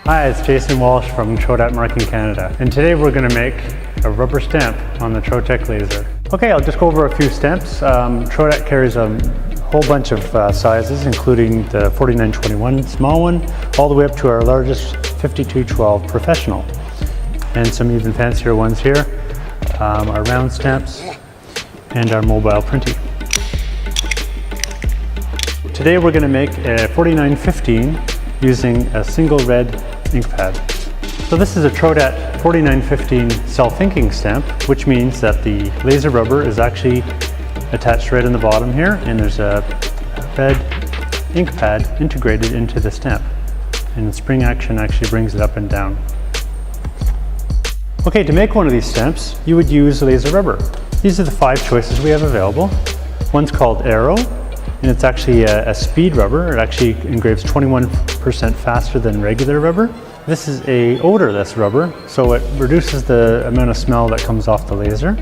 Hi, it's Jason Walsh from Trotec Canada, and today we're going to make a rubber stamp on the Trotec laser. Okay, I'll just go over a few stamps. Trotec carries a whole bunch of sizes, including the 4921 small one, all the way up to our largest 5212 professional, and some even fancier ones here, our round stamps, and our mobile printing. Today we're going to make a 4915 using a single red ink pad. So this is a Trotec 4915 self-inking stamp, which means that the laser rubber is actually attached right in the bottom here, and there's a red ink pad integrated into the stamp, and the spring action actually brings it up and down. Okay, to make one of these stamps you would use laser rubber. These are the 5 choices we have available. One's called Arrow, and it's actually a speed rubber. It actually engraves 21% faster than regular rubber. This is a odorless rubber, so it reduces the amount of smell that comes off the laser.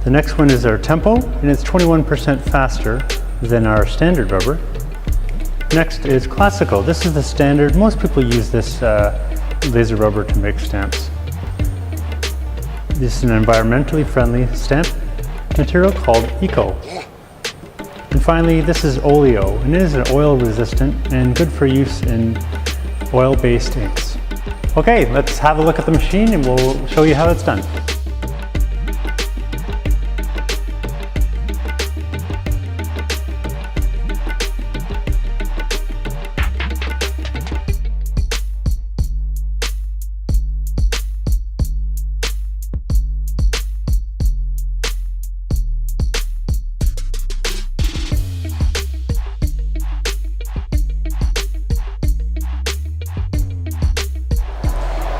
The next one is our Tempo, and it's 21% faster than our standard rubber. Next is Classical. This is the standard. Most people use this laser rubber to make stamps. This is an environmentally friendly stamp material called Eco. And finally, this is Oleo, and it is an oil resistant and good for use in oil-based inks. Okay, let's have a look at the machine and we'll show you how it's done.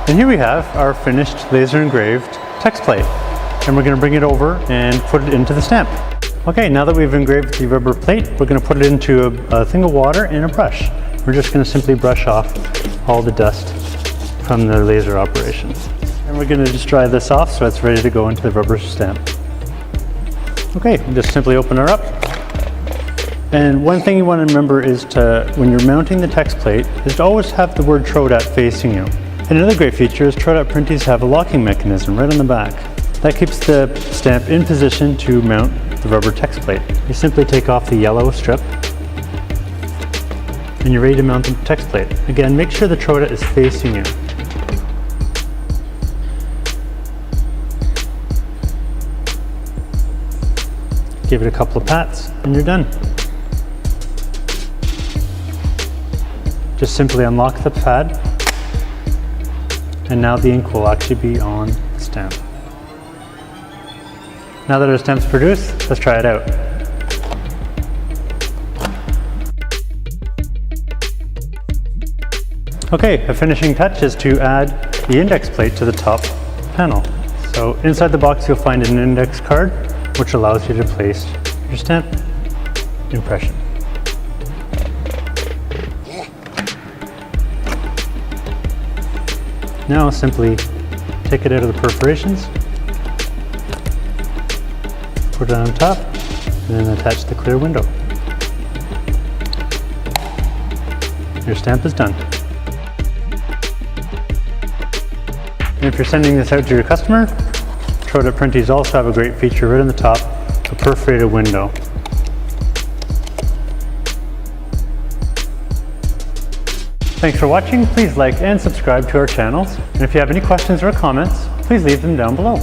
And here we have our finished laser engraved text plate, and we're going to bring it over and put it into the stamp. Okay, now that we've engraved the rubber plate, we're going to put it into a thing of water and a brush. We're just going to simply brush off all the dust from the laser operations. And we're going to just dry this off so it's ready to go into the rubber stamp. Okay, just simply open her up. And one thing you want to remember is when you're mounting the text plate, is to always have the word Trotec facing you. And another great feature is Trotec printies have a locking mechanism right on the back. That keeps the stamp in position to mount the rubber text plate. You simply take off the yellow strip and you're ready to mount the text plate. Again, make sure the Trotec is facing you. Give it a couple of pats and you're done. Just simply unlock the pad, and now the ink will actually be on the stamp. Now that our stamp's produced, let's try it out. Okay, a finishing touch is to add the index plate to the top panel. So inside the box you'll find an index card, which allows you to place your stamp impression. Now simply take it out of the perforations, put it on top, and then attach the clear window. Your stamp is done. And if you're sending this out to your customer, Trotec printies also have a great feature right on the top, a perforated window. Thanks for watching. Please like and subscribe to our channels. And if you have any questions or comments, please leave them down below.